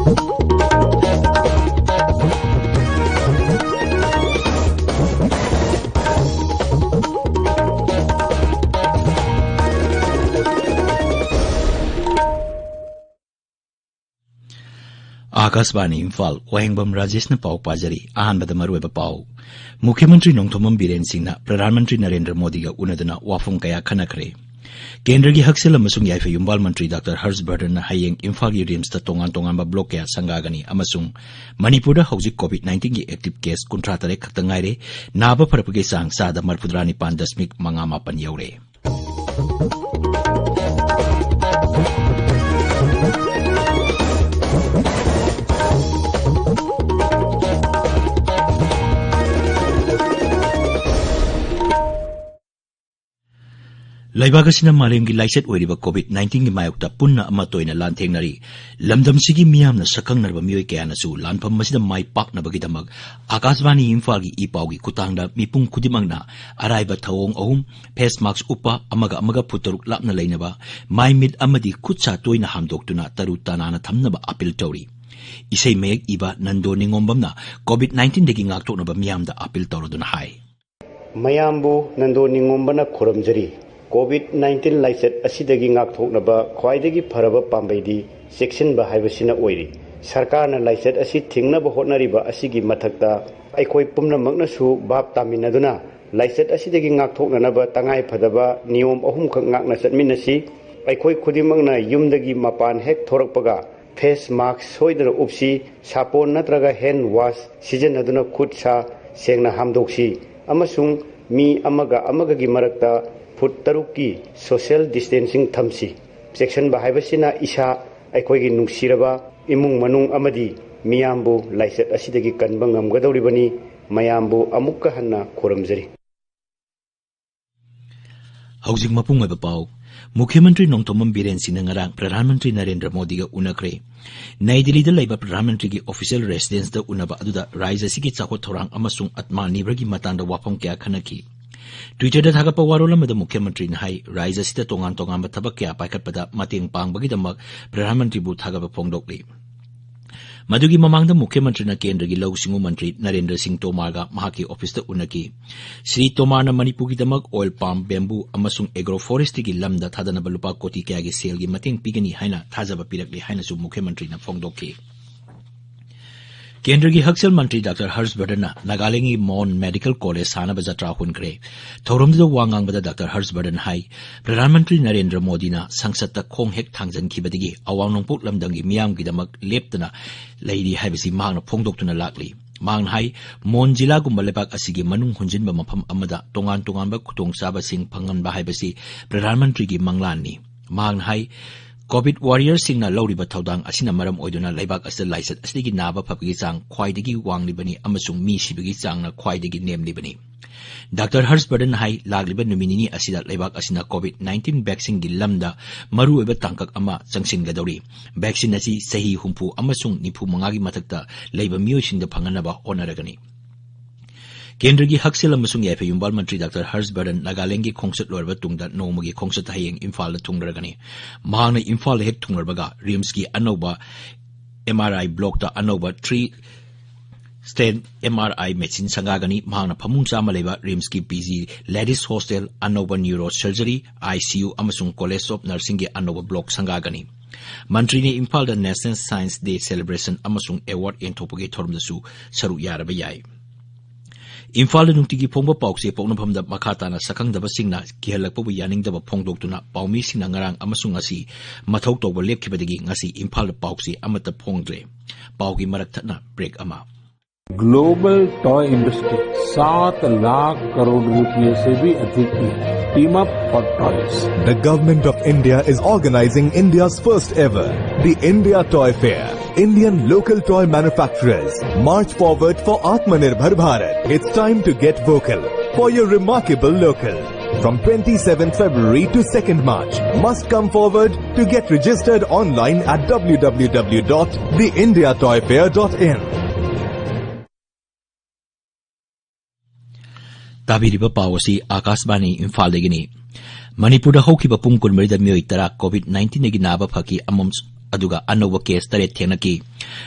आकाशवाणी इम्फाल वाहेंगबम राजेश ने पाव पाजरी अहानबद मरुएब पाव मुख्यमंत्री नोंथोमम बीरेन सिंह प्रधानमंत्री नरेंद्र मोदी का उनदना वाफम कया खनखरे केंद्र की हकसेल अमसुंग याइफे युम्बाल मंत्री डॉक्टर हर्षवर्धन हयेंग इम्फाल की रिम्स तोंगान तोंगान ब्लॉक कया संगागनी अमसुंग मणिपुर हौजिक कोविड-19 की एक्टिव केस 53 खक्तंग ngaire नाब फरपगे चांग सादा 49.5 you're Laibag asina malemgi laiset oiriba COVID-19 gi mayokta punna ama toina lanthengari lamdamsigi miyamna sakangnarba miyoi kayanasu lanpham masida mai paknabagidamag Akashvani Imphal gi ipawgi kutangda mipung khudimangna araiba thawong ahum face mask upa amaga putaruk lapna leinaba mai mid amadi khutsa toina hamdoktuna taru tanana thamnaba appeal tawri isai mek iba nando ningombamna COVID-19 degi ngaktoknaba miyamda appeal tawroduna hai mayambu nando ningombana khoramjari COVID-19 लाइसेट असिदगी ngaktoknaba khwaidagi pharaba pambaidi section ba haibasina oiri sarkar na lysate asi thingnaba hotnariba asigi mathakta aikoi pumna magna su bab taminaduna लाइसेट असिदगी ngaktoknanaba tangai phadaba niyom ahum khak ngakna chatminasi aikoi khudimangna yumdagi mapan hek thorakpaga face mask soidana upsi sapon natraga hand wash sijanaduna khut sa sengna hamdoksi amasung mi amaga gi marakta foot तरुक की social distancing थमसी section बाहाइबसिना इसा अखोगी नुंगसिरबा इमुंग मनुंग अमदी मियामबु लाइसेट असिदगी कनबा ngamgadawribani mayambu amukka hanna khoramjari हौजिक मपुंग ओइबा पाव मुख्यमंत्री नोंथोमम बीरेन सिंह ngarang प्रधानमंत्री नरेंद्र मोदी ga unakre नई दिल्ली दा लैबा प्रधानमंत्री की ऑफिशियल रेसिडेंस दा उनबा अदुदा राज्य सिगी चाखो थोरांग अमसुंग आत्मा निब्रगी मतंदा वाफम क्या खनकी ट्विटर दा थागप वारोलम दा मुख्यमंत्री न हाई राज्य सिदा तोंगान तोंगान थबक क्या पाइखटपदा मतेंग पांगबगीदमक प्रधानमंत्री बु थागप फोंगदोकली मदुगी ममांग दा मुख्यमंत्री न केंद्र की लौसिंगु मंत्री नरेंद्र सिंह तोमार गा महाकी ऑफिस दा उनकी श्री तोमार न मणिपुर की दमक ऑयल पाम बेम्बू अमसुंग एग्रो फॉरेस्ट की लमदा थादनब लुपा कोटी क्या की सेल की मतेंग पिगनी हाइना थाजब पिरकली हाइनासु मुख्यमंत्री न फोंगदोकली केंद्र की हकसेल मंत्री डॉक्टर हर्षवर्धन नागालैंड की मॉन मेडिकल कॉलेज सानब जत्रा हुनखरे थौरमदो वांगांगबदा डॉक्टर हर्षवर्धन हाई प्रधानमंत्री नरेंद्र मोदी ना संसद खोंग हेक थांगजनखिबदगी अवांग नोंपोक लमदंगी मियामगिदमक लेप्तना लैरी हाइबसी मांगना फोंगदोक्तुना लाक्ली मांग हाई मोन जिला गुम्बा लेबाक असिगी मनुंग हुंजिनबा मफम अमदा तोंगान तोंगानबा खुतोंगचाबासिंग फंगनबा हाइबसी प्रधानमंत्री की मंगलाननी मांग हाई कोविड वॉरियर सिंगना लौरिबा थौदांग असिना मरम ओइदुना लैबाक असिदा लाइसेट असिदगी नाबा फबगी चांग ख्वाइदगी वांगलिबनी अमसुंग मी सिबगी चांगना ख्वाइदगी नेमलिबनी डॉक्टर हर्षवर्धन हाई लागलिबा नुमिनिनी असिदा लैबाक असिना कोविड-19 वैक्सीन गी लमदा मरु ओइबा तांकक अमा चंगसिनगदौरी वैक्सीन असि सही हुंफु अमसुंग निफु मंगागी मथक्ता लैबा मियोइसिंगदा फंगनबा होनरगनी केंद्र की हकसेल अमसुंग याइफे युम्बाल मंत्री डॉक्टर हर्षवर्धन नागालैंड की खोंसत लोरबा तुंगदा नोमगी खोंसत हयेंग इम्फाल थुंगरगनी महांगना इम्फाल हेक थुंगरबगा रिम्स की अनौबा एमआरआई ब्लॉक दा अनौबा 3 स्टेन एमआरआई मशीन संगागनी महांगना फमुंग चामा लेबा रिम्स की पीजी लेडीज हॉस्टल अनौबा न्यूरो सर्जरी आईसीयू अमसुंग कॉलेज ऑफ नर्सिंग के अनौबा ब्लॉक संगागनी मंत्री ने इम्फाल दा नेशनल साइंस डे सेलिब्रेशन अमसुंग अवार्ड एंथोपगे थोरमदसु सरु यारबा याई इम्फाल नुंतिगी फोंबा पाउसे पोक्नफमदा मखाताना सकंगदबसिंगना किहलकपबु यानिंगदबा फोंगदोक्तुना पाउमीसिंगना ngarang amasung asi mathau tawba lepkhibadigi ngasi Imphal पाउसे अमत फोंगद्रे पाउगी मरकथना ब्रेक अमा global toy industry 7 lakh crore रुपए से भी अधिक की team up for toys the government of India is organising India's first ever the India toy fair Indian local toy manufacturers march forward for Atmanirbhar Bharat. It's time to get vocal for your remarkable local. From 27th February to 2nd March, must come forward to get registered online at www.theindiatoyfair.in. ताबिरिबा पावसी आकाशवाणी इम्फाल देगिनी मणिपुर हौकिबा पुंग कुनमरिदा मियोई तरा कोविड-19 गी नाबा फकी अमम अदुगा अनोवा केस तरे थेनकी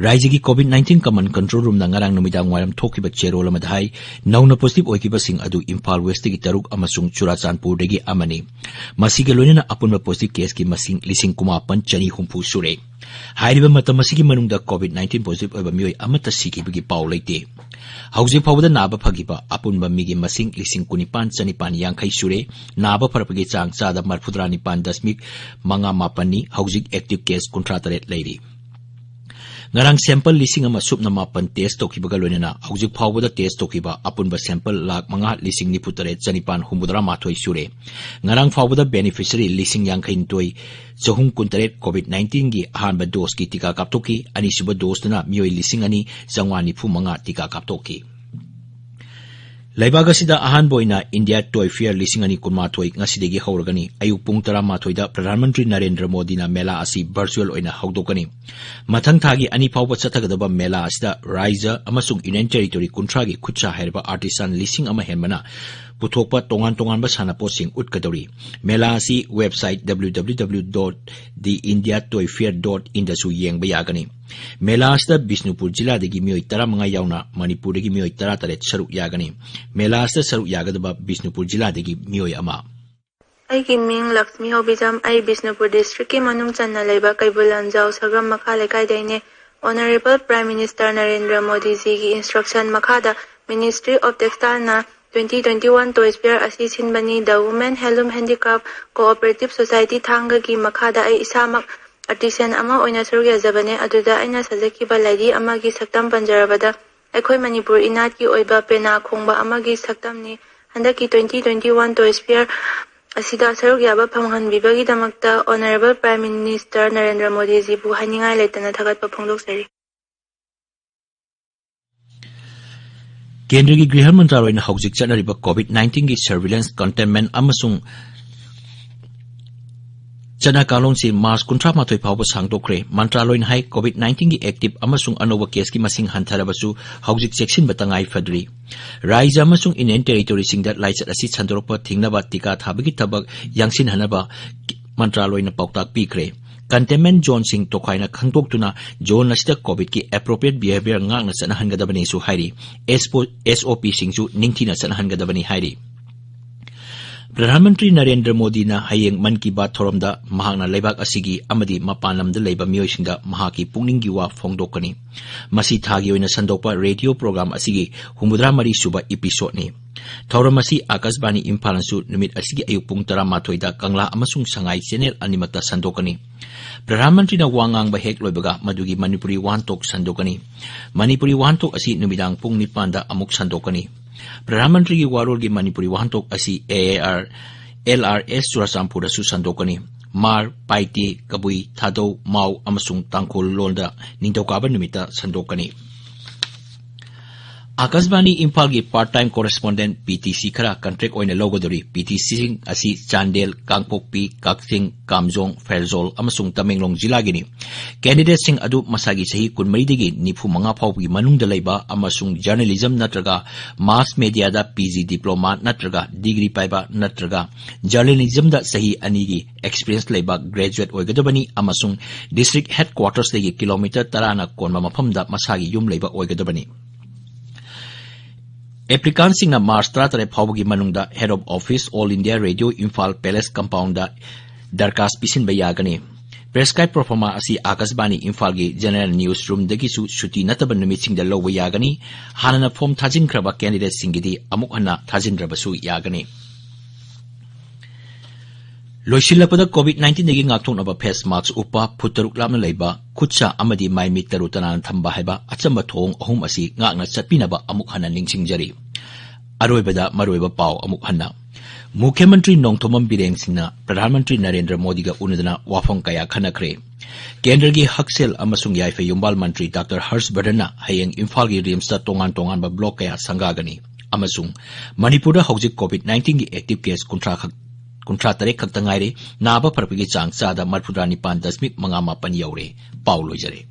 राज्य की कोविड-19 कमन कंट्रोल रूम नंगारांग नुमिदांग वायरम थोकिबा चेरोल अमदाई नौना पॉजिटिव ओइकिबसिंग अदु इम्फाल वेस्ट की तरुक अमसुंग चुराचांदपुर दगी अमनी मसीगे लोइना अपुनबा पॉजिटिव केस की मसिंग लिसिंग कुमापन चनी हुंफु सुरे हाइरिबा मतम मसीगी मनुंगदा कोविड-19 पॉजिटिव ओइबा मियोय अमता सिकिबगी पाउ लेते हौजिक फाउबदा नाबा फगिबा अपुनबा मिगी मसिंग लिसिंग कुनिपान चनिपान यांखै सुरे नाबा फरपगी चांग चादा मरफुद्रा निपान दशमिक मंगा मापनी हौजिक active case 53 Larry ngarang sample lising ama supna mapan test tokibaga loinana hojik phawbada test tokiba apunba sample lakh manga lising ni putare chanipan humudra mathoi sure ngarang phawbada beneficiary lising yangkhain toi chahum kuntare covid-19 gi ahanba dose ki tika kaptoki ani suba dose na mioi lising ani changwani phu manga tika kaptoki Laibagasiда ahan boina India Toy Fair lising ani kunmathoi ngasidegi hawragani ayuk pung 13 da Pradhan Mantri Narendra Modi na mela asi virtual oina hawdokani mathang thagi ani phawba chathagadaba mela asida Raija amasung Union Territory kuntragi khutcha hairba artisan lising ama henbana puthokpa tongan ba sanaposing utkadori mela asi website www.theindiatoyfair.in da su yengba yagani mela asida Bishnupur jila degi mioi 15 yauna Manipur degi mioi 13 saruk yagani mela asida saruk yagadaba Bishnupur jila degi mioi ama Aigi Ming Lakshmi Hobijam Ai Bishnupur district ki manung channa laiba Kaibulanjao Sagam Makha Lekai Daine Honorable Prime Minister Narendra Modi ji ki instruction makhada Ministry of Textile na 2021 Toy Fair asi sinbani the Women Hellum Handicraft Cooperative Society thanga ki makhada ai isamak artisan ama oina surya jabane aduda aina sajaki ba laidi ama gi saktam panjarabada akhoi Manipur inat ki oiba pena khongba ama gi saktam ni handaki 2021 Toy Fair asida saruk yaba phamhan bibagi damakta Honorable Prime Minister Narendra Modi ji bu haningai letana thagat pa phongdok sari केंद्र की गृह मंत्रालय ने हौजिक चनरिबा कोविड-19 की surveillance containment अमसुंग चना कालों से मार्च 18 फाउब सांगदोक्रे मंत्रालय ने हाई कोविड-19 की एक्टिव अमसुंग अनोवा केस की मसिंग हंथरबसु हौजिक सेक्शन बतंगाई फदरी राज्य अमसुंग इंडियन टेरिटोरी सिंगदा लाइचत असि छंदोरप थिंगनबा टिका थाबगी थबक यांसिन हनबा मंत्रालय ने पाउताक पीखरे containment zone Singh तोखाइना खंगतोक्तुना zone असida Covid की appropriate behaviour ngang sana hangadabani su hairi SOP singju ningthina sana hangadabani hairi प्रधानमंत्री नरेंद्र मोदी ना हयेंग मन की बात थोरमदा महाना लेबाक असिगी अमदी मपानलमदा लेबा मियोइसिंगदा महाकी पुंगनिंगी वा फोंगदोकनी मसी थागी ओइना संदोपा रेडियो प्रोग्राम असिगी 63 सुबा एपिसोड ने थौरम असि आकाशवाणी इम्फालसु नुमित असिगी अयुक पुंग 13 दा कंगला अमसुंग संगाई चैनल अनिमता संदोकनी प्रधानमंत्री ना वांगांग बा हेक लोइबगा मदुगी मणिपुरी वानतोक संदोकनी मणिपुरी वानतोक असि नुमिदांग पुंग 9 दा अमुक संदोकनी प्रधानमंत्री की वारोल की मणिपुरी वाहनतोक असी AAR LRS चुराचांपुर असु संदोकनी मार पाइटी कबुई थादौ माउ अमसुंग तांखोल लोंदा निंथौकाबा नुमिता संदोकनी आकाशवाणी इम्फाल की पार्ट टाइम कोरेस्पोंडेंट PTC खरा कंट्रेक्ट ओइना लोगोदरी PTC असि चांदेल कांगपोकपी काक्सिंग कामजोंग फेरजोल अमसुंग तमेंगलोंग जिलागिनी कैंडिडेट सिंह अदु मसागी सही 19 दगी 95 फाउबगी मनुंग लैबा अमसुंग जर्नलिज्म नत्रगा मास मीडिया दा PG डिप्लोमा नत्रगा डिग्री पाइबा नत्रगा जर्नलिज्म दा सही अनिगी experience लैबा graduate ओइगदबनी अमसुंग district headquarters दगी kilometre 30 ना कोनमा मफमदा मसागी युम लैबा ओइगदबनी एप्लिकान सिंह मार्च 13 फाउबगी मनुंगदा head of office All India Radio Imphal palace compound दरखास्त पिसिनबा यागनी प्रेस्क्राइब प्रोफार्मा असि आकाशवाणी इम्फाल की जनरल न्यूज रूम दगिसु छुट्टी नतब नुमितसिंगदा लौबा यागनी हानना फॉर्म थाजिनख्रबा कैंडिडेट सिंगिदी अमुक हन्ना थाजिनद्रबसु यागनी लोइसिलपदा कोविड-19 दगी ngaktoknaba face mask upa futaruk lamna leiba khutcha amadi mai mi taru tanan thamba haiba achamba thong ahum asi ngakna chatpinaba amuk hana ningsingjari aroibada maroiba paw amuk hana मुख्यमंत्री नोंगथोमम बिरेंग सिंह प्रधानमंत्री नरेंद्र मोदी का उन्नदना वाफंग कया खनखरे केंद्र की हकसेल अमसुंग याइफे युम्बाल मंत्री doctor Harshvardhan हयेंग Imphal की RIMS तोंगान तोंगान block कया संगागनी अमसुंग मणिपुर हौजिक कोविड-19 की active case 53 खक्ता ngaire Naba फरपगी Chang चादा 95.5 you're पाउ लोइजरे